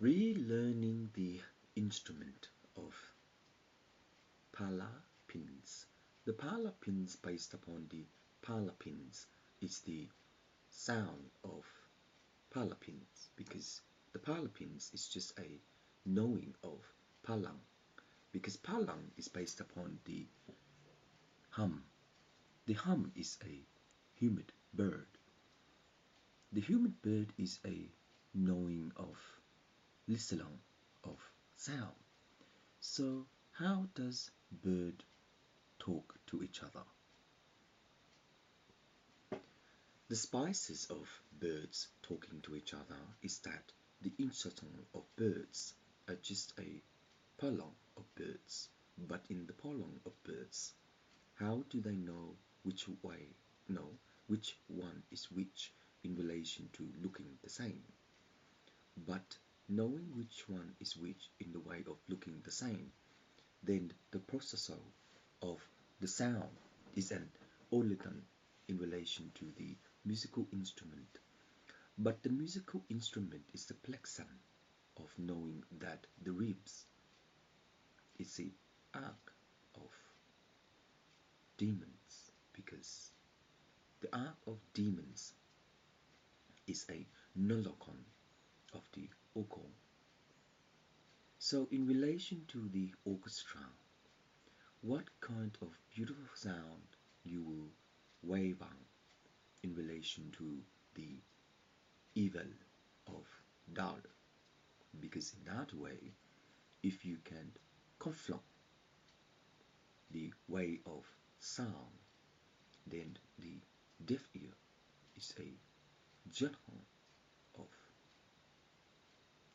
Relearning the instrument of pala pins. The pala pins, based upon the pala pins, is the sound of pala pins, because the pala pins is just a knowing of palang, because palang is based upon the hum. The hum is a humid bird. The humid bird is a knowing of listening of sound. So how does bird talk to each other? The spices of birds talking to each other is that the insertion of birds are just a polong of birds, but in the polong of birds, how do they know which way, no, which one is which in relation to looking the same? But knowing which one is which in the way of looking the same, then the processor of the sound is an organ in relation to the musical instrument. But the musical instrument is the plexan of knowing that the ribs is the arc of demons, because the arc of demons is a nolocon of the okong. So in relation to the orchestra, what kind of beautiful sound you will wave on in relation to the evil of Dao? Because in that way, if you can confront the way of sound, then the deaf ear is a general of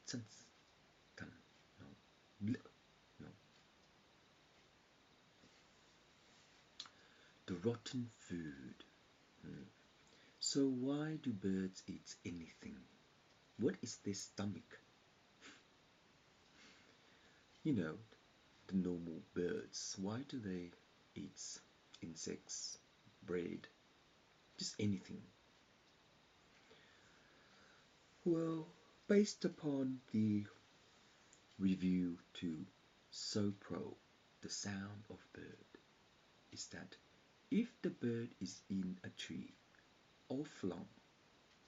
sense, tan, no, no. The rotten food. So why do birds eat anything? What is their stomach? You know, the normal birds, why do they eat insects, bread, just anything? Well, based upon the review to SoPro, the sound of bird is that if the bird is in a tree or flung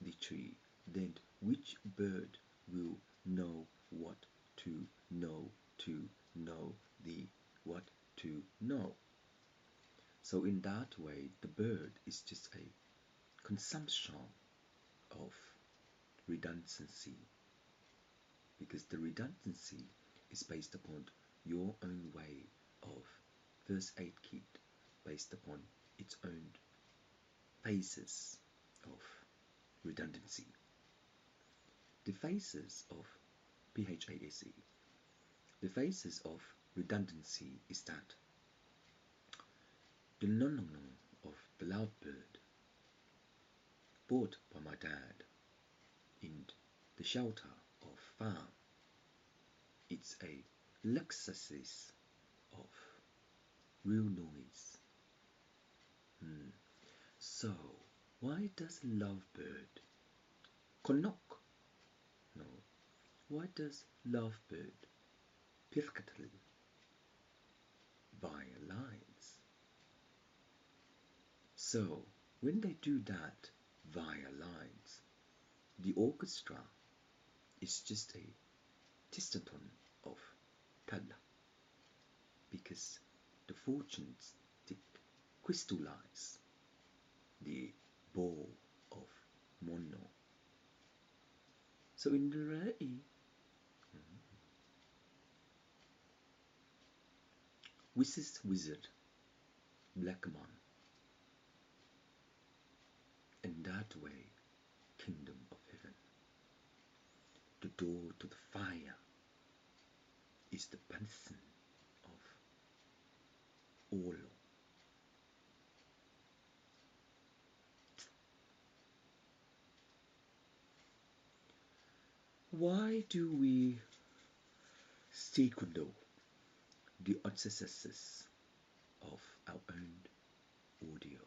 the tree, then which bird will know what to know to know the what to know? So in that way, the bird is just a consumption of redundancy, because the redundancy is based upon your own way of first aid kit, based upon its own phases of redundancy. The phases of PHASE, the phases of redundancy is that the nonong of the loud bird, bought by my dad in the shelter of farm, it's a lexasis of real noise. So why does lovebird konok? No. Why does lovebird perfectly via lines? So when they do that via lines, the orchestra is just a testaton of tala, because the fortunes did crystallize the ball of mono. So in the reality, wizard, black man, and that way, kingdom of heaven. The door to the fire is the person of all. Why do we taekwondo the accesses of our own audio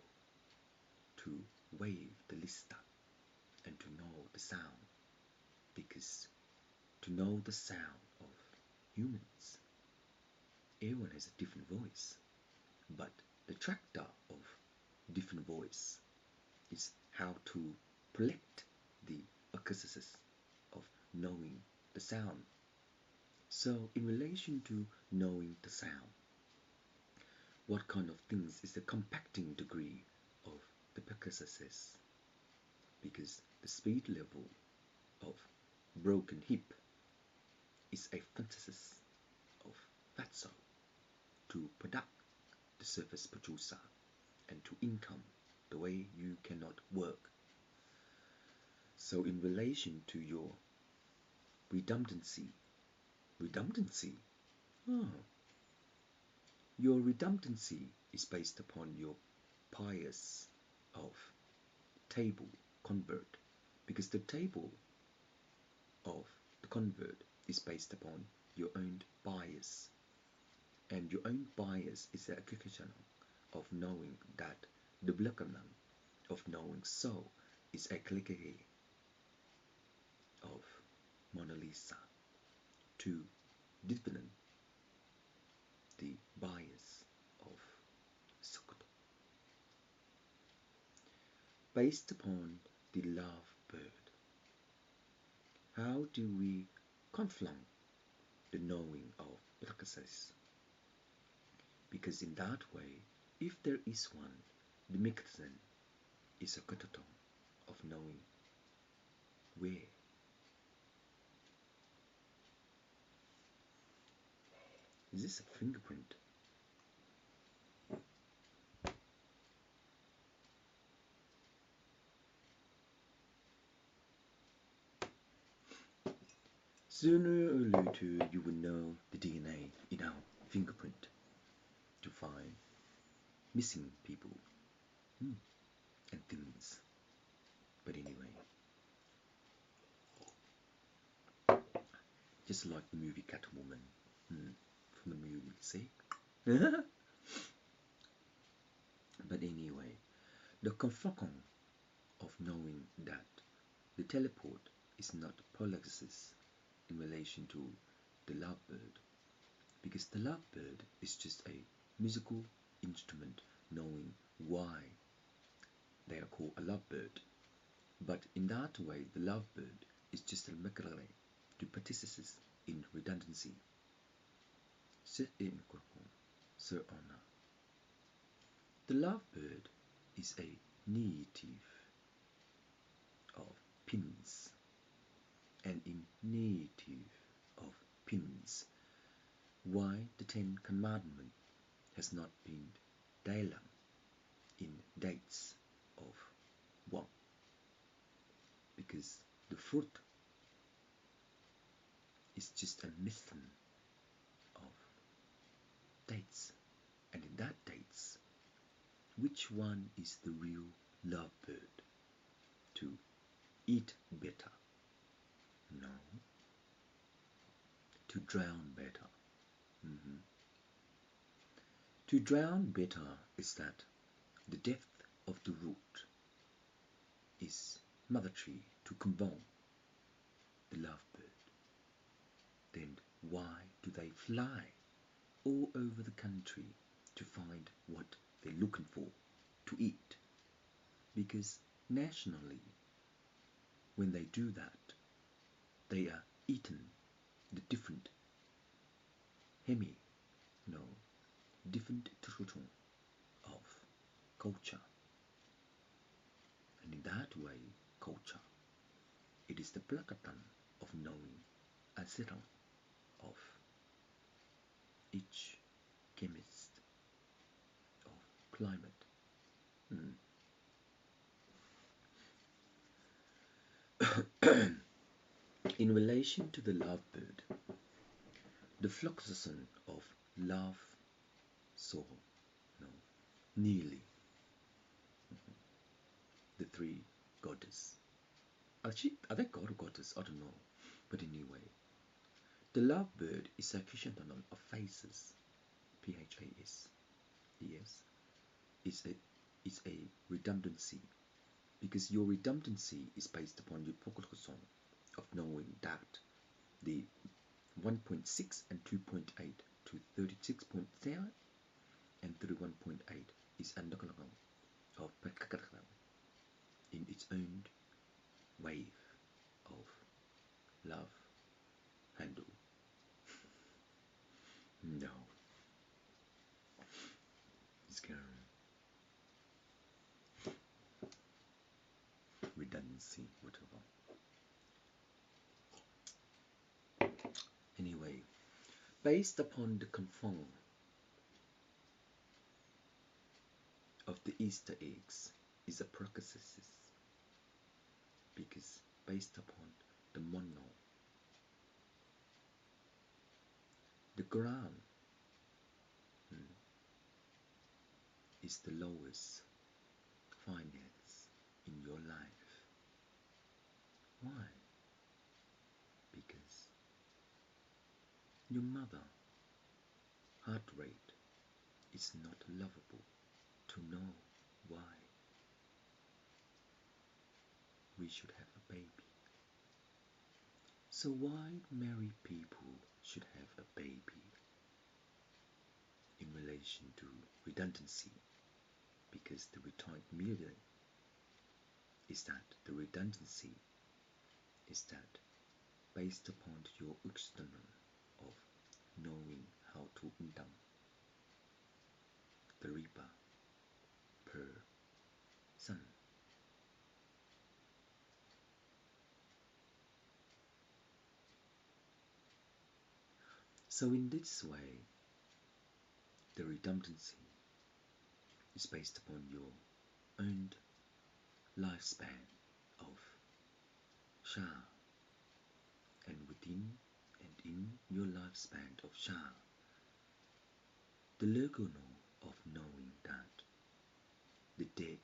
to wave the lista and to know the sound? Because to know the sound of humans. Everyone has a different voice, but the tractor of different voice is how to collect the acoustics of knowing the sound. So in relation to knowing the sound, what kind of things is the compacting degree of the acoustics? Because the speed level of broken hip is a synthesis of fatso to product the surface producer and to income the way you cannot work. So in relation to your redundancy, oh, your redundancy is based upon your bias of table convert, because the table of the convert is based upon your own bias, and your own bias is the application of knowing that the blockanan of knowing so is a clique of Mona Lisa to deepen the bias of Sokoto. Based upon the love bird, how do we confront the knowing of Lakasas? Because in that way, if there is one, the mechanism is a kataton of knowing where. Is this a fingerprint? Sooner or later, you will know the DNA in our fingerprint to find missing people and things. But anyway, just like the movie Catwoman from the movie, see? But anyway, the confrontation of knowing that the teleport is not Polaxis in relation to the lovebird, because the lovebird is just a musical instrument knowing why they are called a lovebird. But in that way, the lovebird is just a mechanism to participate in redundancy. Sir Honor. The lovebird is a native of pins, and in native of pins, why the Ten Commandments has not been dialed in dates of one, because the fruit is just a mixture of dates, and in that dates, which one is the real lovebird to eat better? No. To drown better. To drown better is that the depth of the root is mother tree to compound the lovebird. Then why do they fly all over the country to find what they're looking for to eat? Because nationally, when they do that, they are eaten the different different tradition of culture. And in that way, culture, it is the plakatan of knowing a settle of each chemist of climate. In relation to the lovebird, the fluxation of love soul, nearly the three goddesses. Are they god or goddess? I don't know. But anyway, the lovebird is a crescendonon of phases. PHAS. Yes. It's a redundancy, because your redundancy is based upon your progression of knowing that the 1.6 and 2.8 to 36.7 and 31.8 is another of in its own wave of love handle. No, it's redundancy, whatever. Anyway, based upon the conform of the Easter eggs is a processes because based upon the mono, the ground is the lowest finance in your life. Why? Because your mother heart rate is not lovable to know why we should have a baby. So why married people should have a baby in relation to redundancy? Because the retired million is that the redundancy is that based upon your external of knowing how to undang the riba per son. So in this way, the redundancy is based upon your own lifespan of Sha, and within and in your lifespan of Sha, the legono of knowing that the dead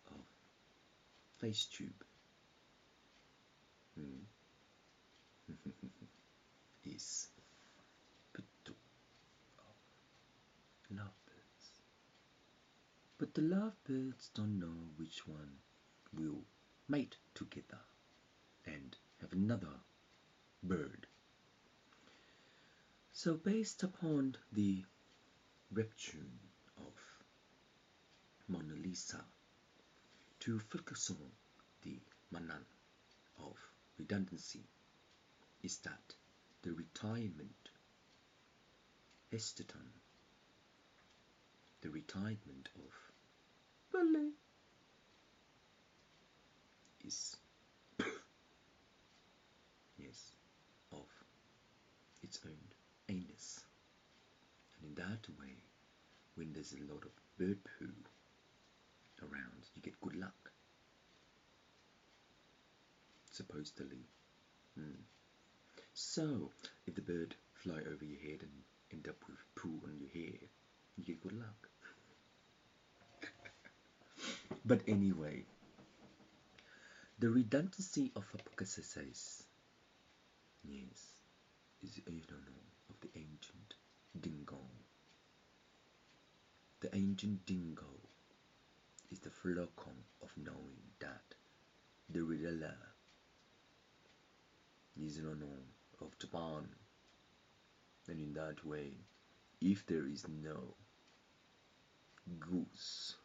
of face tube is pitu of lovebirds. But the lovebirds don't know which one will mate together and have another bird. So based upon the webtoon of Mona Lisa, to focus on the manan of redundancy is that the retirement esteton, the retirement of ballet is yes of its own anus, and in that way, when there's a lot of bird poo around, you get good luck, supposedly. So, if the bird fly over your head and end up with poo on your hair, you get good luck. But anyway, the redundancy of hypothesis, yes, is the eternal of the ancient dingo. The ancient dingo is the flocon of knowing that the Ridella is an unknown of Japan, and in that way, if there is no goose,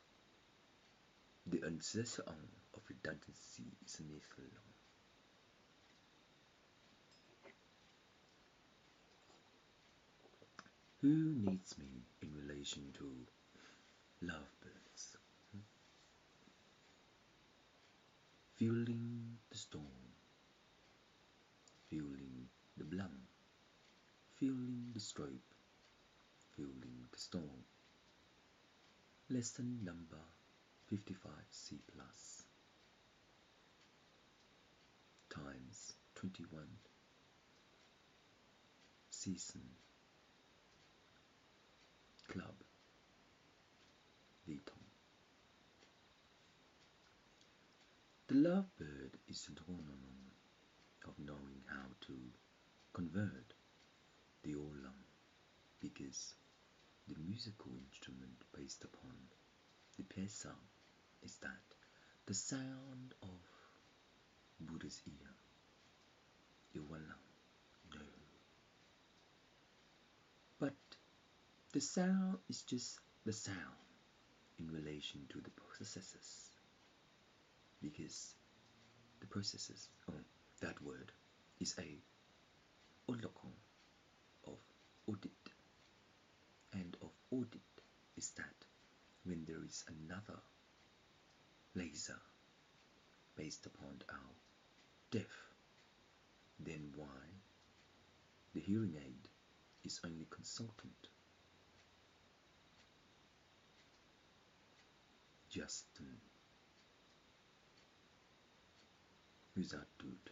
the ancestor of redundancy is an Islam. Who needs me in relation to lovebirds? Feeling the storm, feeling the blank, feeling the strobe, feeling the storm. Lesson number 55C plus times 21 season club Viton. The lovebird is an ornament of knowing how to convert the olam, because the musical instrument based upon the pesa is that the sound of Buddha's ear. Iwalang, no. But the sound is just the sound in relation to the processes. Because the processes, that word, is a olokong of audit. And of audit is that when there is another laser based upon our deaf, then why the hearing aid is only consultant. Justin, who's that dude?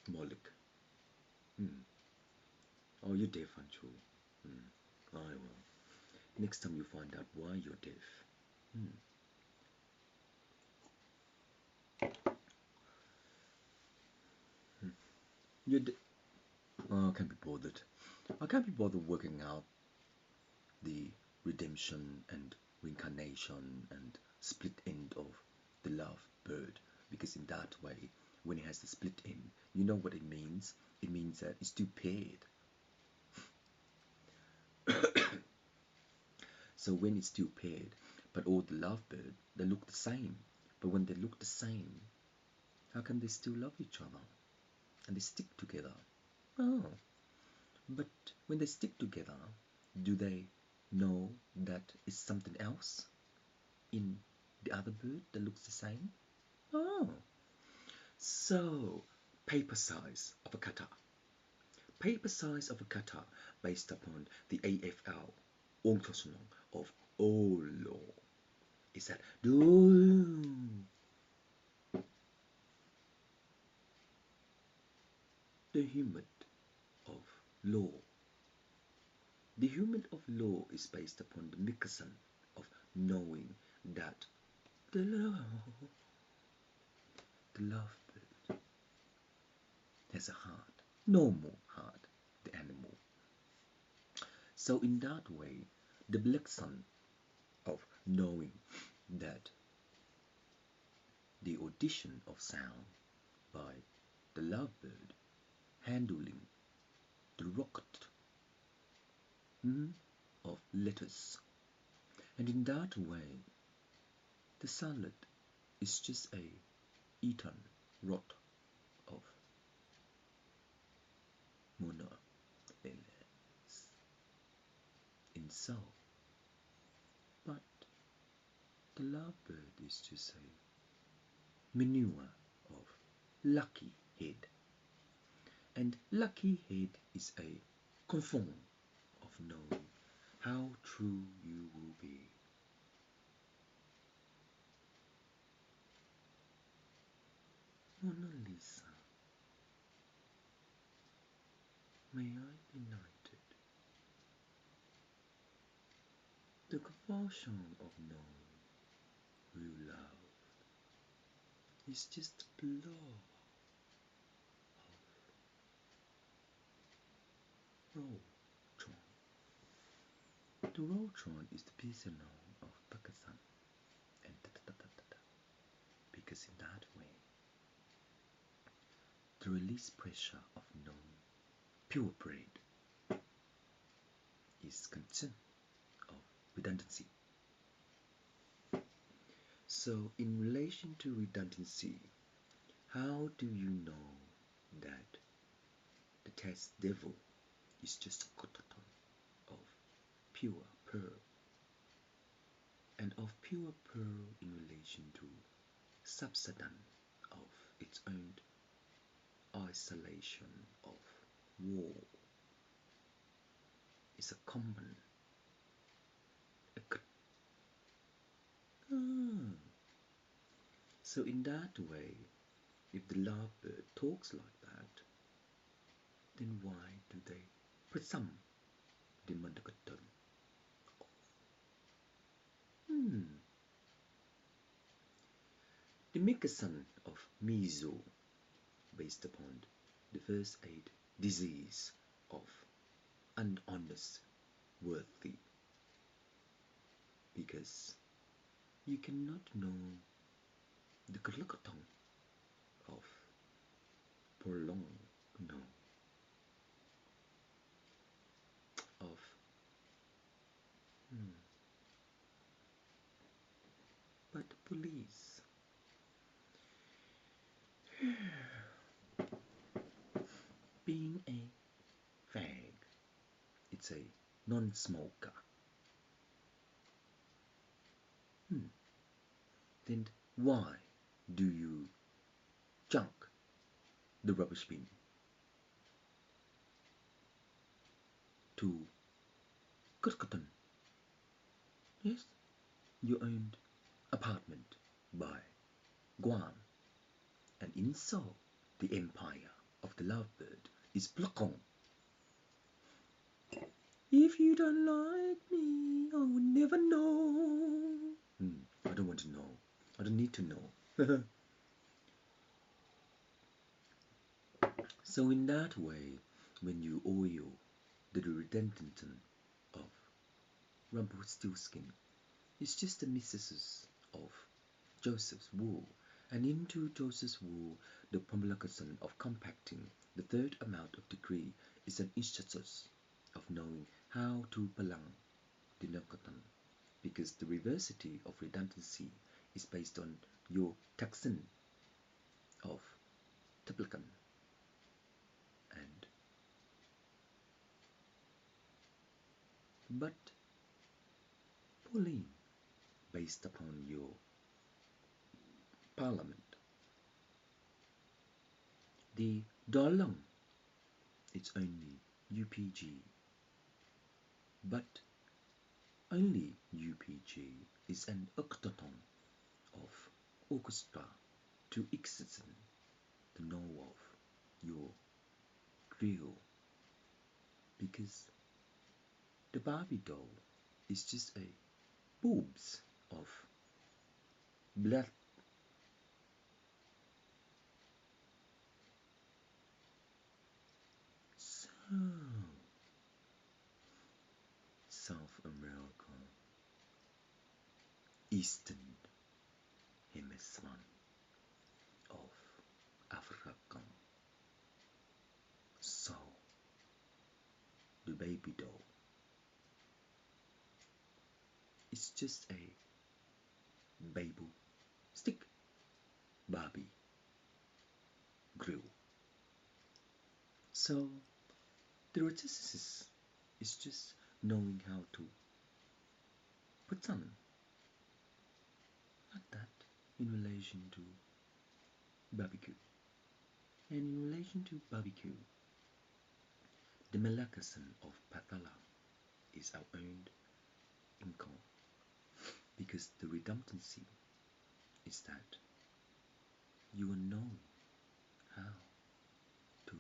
Moloch. Oh, you're deaf, aren't you? I will. Next time you find out why you're deaf. You're oh, I can't be bothered. I can't be bothered working out the redemption and reincarnation and split end of the love bird, because in that way, when it has the split end, you know what it means? It means that it's too paired. So when it's two paired, but all the lovebird, they look the same. But when they look the same, how can they still love each other? And they stick together. Oh, but when they stick together, do they know that it's something else in the other bird that looks the same? Oh, so paper size of a cutter. Paper size of a cutter based upon the AFL of all law is that the human of law. The human of law is based upon the mechanism of knowing that the lovebird has a heart, normal heart, the animal. So in that way, the mechanism of knowing that the audition of sound by the lovebird handling the rocket of letters, and in that way the salad is just a eaten rot of monoleles in so, but the lovebird is just a manure of lucky head, and lucky head is a conform of knowing how true you will be. Mona Lisa, may I be knighted? The convulsion of knowing who loved is just a blow of Voltron. The Voltron is the prisoner of Pakistan and because in that way the release pressure of knowing purebred is concern of redundancy. So in relation to redundancy, how do you know that the test devil is just a cotton of pure pearl, and of pure pearl in relation to substance of its own isolation of wall is a common. So in that way, if the lovebird talks like that, then why do they presume the mandakatan of? The mechanism of Mizo based upon the first aid disease of unhonest worthy, because you cannot know the kalakatong of prolong, no, of hmm, but police. Being a fag, it's a non-smoker. Then why do you junk the rubbish bin to Kirkton? Yes, you owned apartment by Guam, and in Seoul, the empire of the lovebird is Plakong. If you don't like me, I will never know. I don't want to know. I don't need to know. So in that way, when you oil the redundant of Rumpelstiltskin, it's just the missus of Joseph's wool, and into Joseph's wool the promulgation of compacting the third amount of degree is an instance of knowing how to palang the Nokatan, because the reversity of redundancy is based on your taxon of Teplican and but Pauline based upon your parliament. The Dolong, it's only UPG, but only UPG is an octaton of orchestra to exist the know of your grill, because the Barbie doll is just a boobs of blood. So South America, Eastern Hemisphere of Africa. So the baby doll is just a baby stick Barbie grill. So the rotisserie is just knowing how to put something like that in relation to barbecue. And in relation to barbecue, the Malaccason of Pathala is our own income, because the redundancy is that you will know how to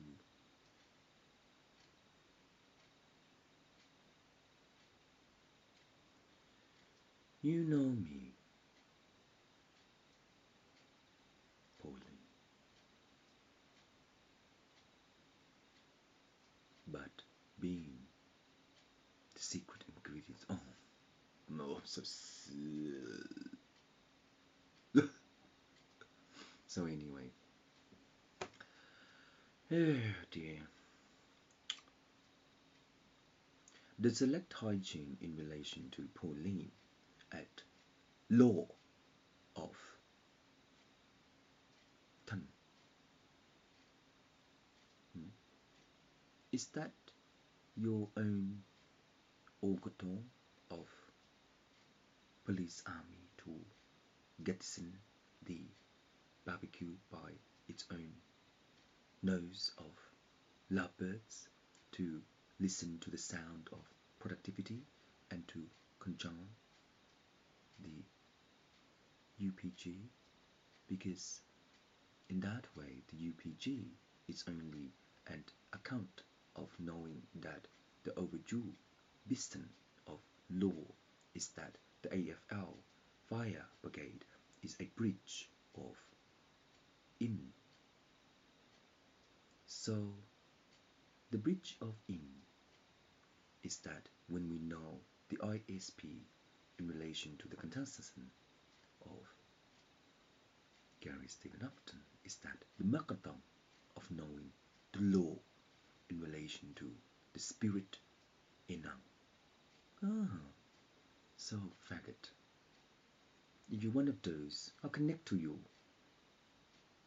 you know me, Pauline, but being the secret ingredients. Oh no, I'm so so anyway, oh dear. The select hygiene in relation to Pauline at law of Tan. Is that your own orgaton of police army to jettison the barbecue by its own nose of lovebirds to listen to the sound of productivity and to conjure the UPG, because in that way the UPG is only an account of knowing that the overdue biston of law is that the AFL fire brigade is a breach of in. So the breach of in is that when we know the ISP in relation to the contestant, of Gary Stephen Upton is that the marathon of knowing the law in relation to the spirit inang. Ah, so faggot. If you're one of those, I'll connect to you.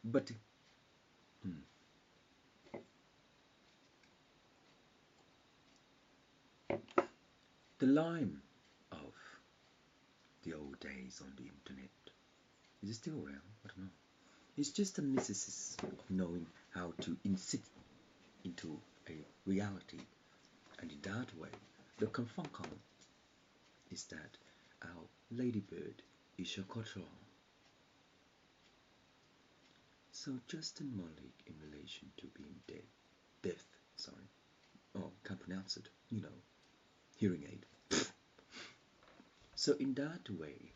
But the lime of the old days on the internet, is it still around? I don't know. It's just a necessity of knowing how to insert into a reality, and in that way, the confuncon is that our ladybird is a cultural. So Justin Malik in relation to being deaf, sorry, oh, can't pronounce it, hearing aid. So in that way,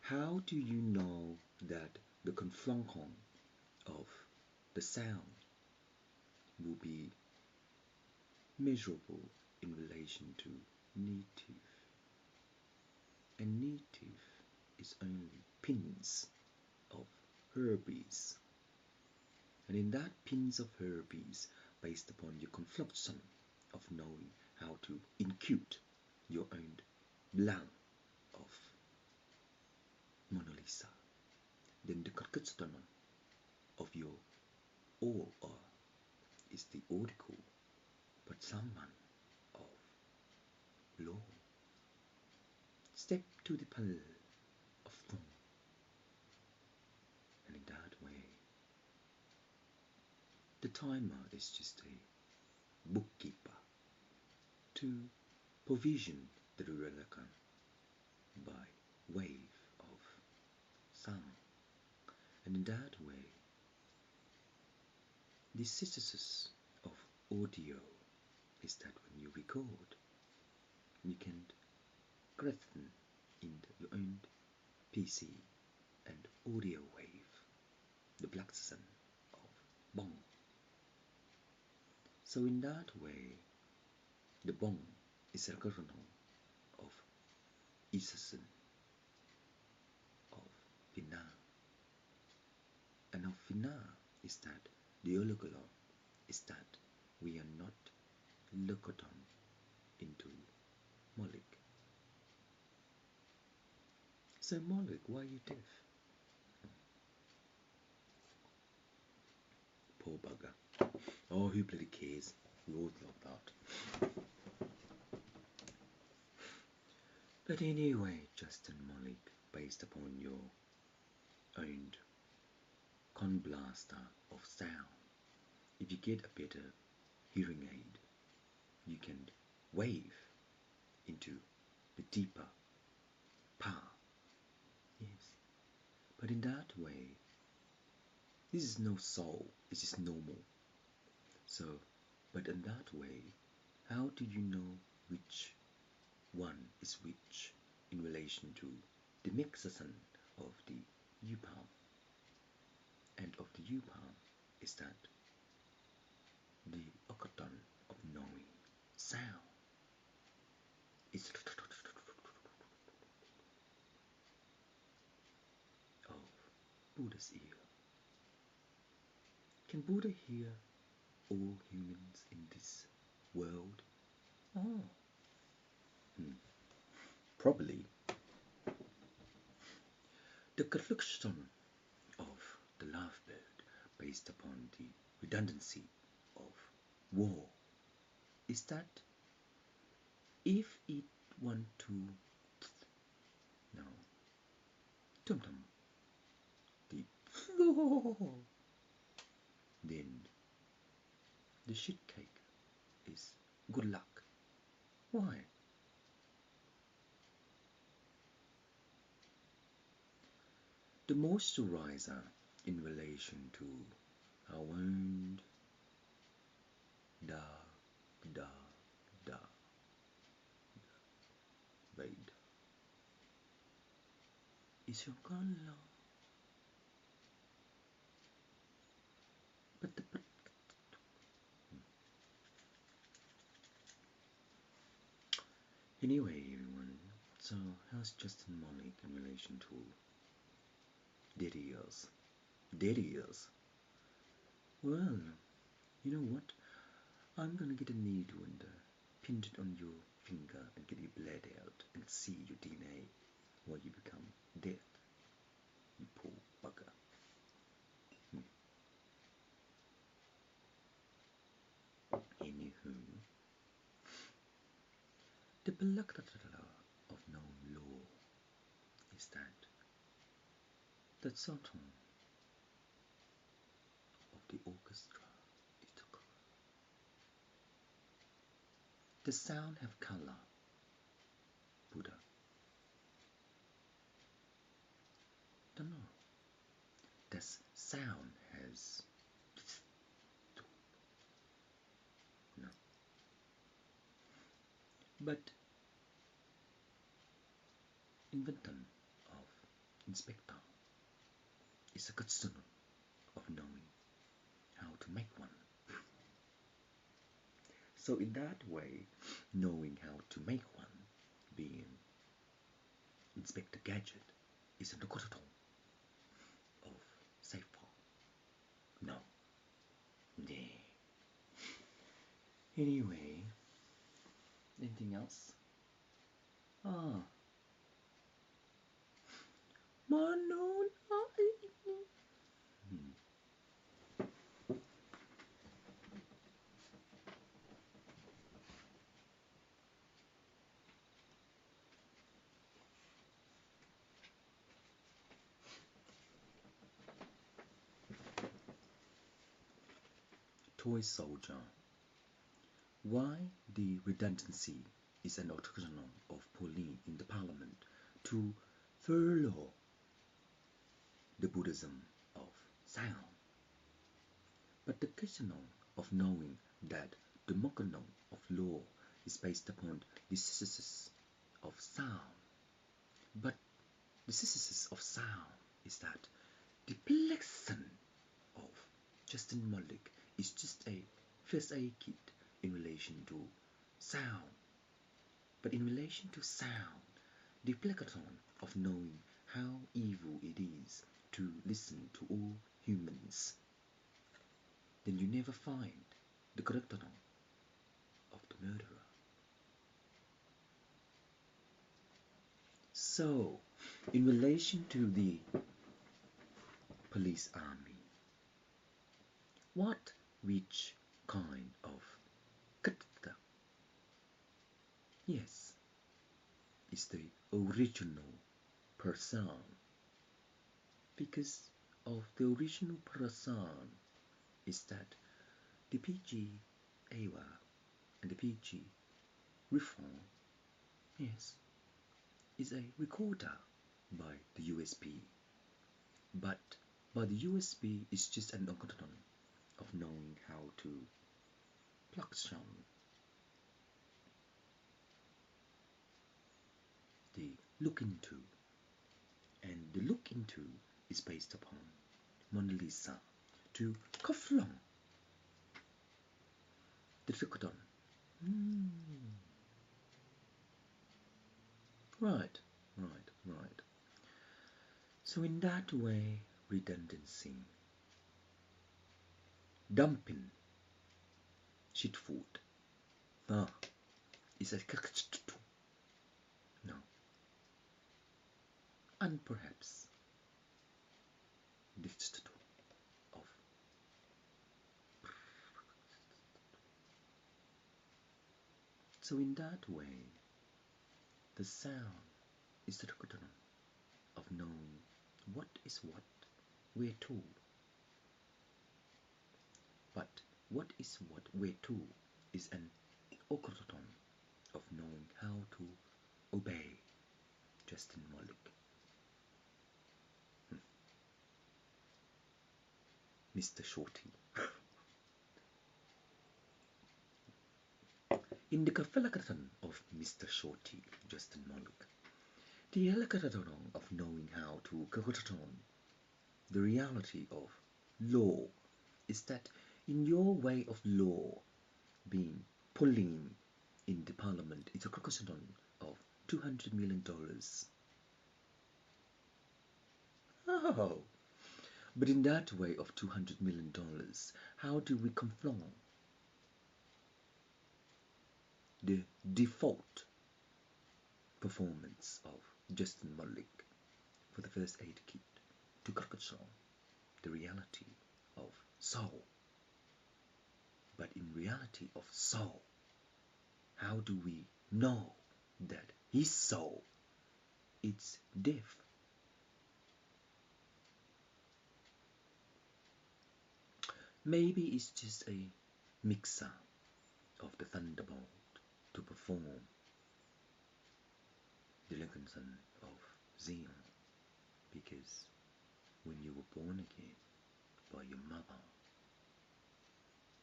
how do you know that the conflunkon of the sound will be measurable in relation to native? And native is only pins of herbies. And in that pins of herbies, based upon your confluxion of knowing how to incute your own blank of Mona Lisa, then the confluxion of your or is the article, but someone of law. Step to the pal of thorn, and in that way, the timer is just a bookkeeper to provision the relevant by wave of sound, and in that way, the synthesis of audio is that when you record, you can threaten in your own PC and audio wave, the black sun of bong. So in that way, the bong is a kernel of isasin of Vina. And of Vina is that the oligola is that we are not locoton into Moloch. So Moloch, why are you deaf? Poor bugger. Oh, who bloody cares? We all love that. But anyway, Justin Malik, based upon your own conblaster of sound, if you get a better hearing aid, you can wave into the deeper power. Yes. But in that way, this is no soul, this is normal. So, but in that way, how do you know which one is which in relation to the mixation of the U-palm? And of the U-palm is that the octagon of knowing sound is of Buddha's ear. Can Buddha hear all humans in this world? Oh. Probably. The construction of the lovebird based upon the redundancy of war is that if it want to now tum tum the then the shit cake is good luck. Why? The moisturizer in relation to our own da raid is your color. But anyway, everyone. So how's Justin Malik in relation to Dead ears. Dead ears. Well, you know what? I'm gonna get a needle and pin it on your finger and get it bled out and see your DNA while you become dead. You poor bugger. Anywho, the beloved of known law is that the Sultan of the orchestra is the color. The sound have color, Buddha. Don't know. The sound has no. But invention of inspector is a question of knowing how to make one. So in that way, knowing how to make one, being Inspector Gadget, is a Nokototon of safe far. No. Nah. Anyway, anything else? Ah. Manon. Toy soldier. Why the redundancy is an octagon of Pauline in the parliament to furlough the Buddhism of sound. But the question of knowing that the mechanism of law is based upon the synthesis of sound. But the synthesis of sound is that the plexon of Justin Malik is just a first aid kit in relation to sound. But in relation to sound, the plexon of knowing how evil it is to listen to all humans, then you never find the correct of the murderer. So, in relation to the police army, which kind of character? Yes, it's the original person, because of the original person is that the PG AWA and the PG reform, yes, is a recorder by the USB, but by the USB is just an octagon of knowing how to plug sound. The look into, and the look into is based upon Mona Lisa to Koflong the Tricodon. Right. So in that way, redundancy, dumping shit food, is a no, and perhaps this of so in that way, the sound is the recording of knowing what is what, where to. But what is what, where to is an octagon of knowing how to obey Justin Malik. Mr. Shorty. In the Kafalakaton of Mr. Shorty, Justin Malik, the Elakaton of knowing how to Kakoton, the reality of law is that in your way of law being pulling in the parliament, it's a crocodile of $200 million. No. But in that way of $200 million, how do we confront the default performance of Justin Malik for the first aid kit to capture the reality of soul? But in reality of soul, how do we know that his soul is deaf? Maybe it's just a mixer of the thunderbolt to perform the Lincoln Son of Zion, because when you were born again by your mother,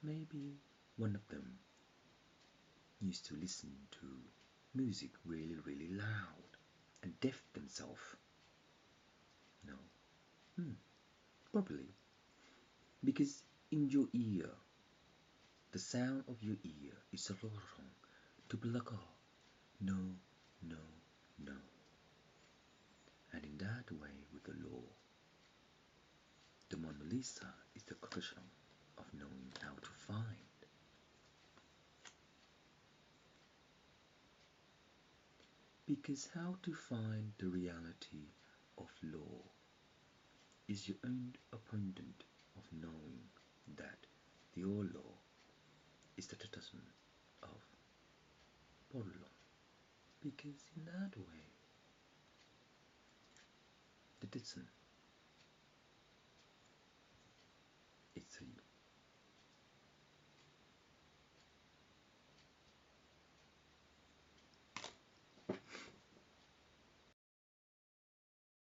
maybe one of them used to listen to music really, really loud and deaf themselves. No, probably because in your ear, the sound of your ear is a lorong to block out no, no, no. And in that way, with the law, the Mona Lisa is the question of knowing how to find. Because how to find the reality of law is your own abundant of knowing that your law is the tradition of Borlon. Because in that way, the tradition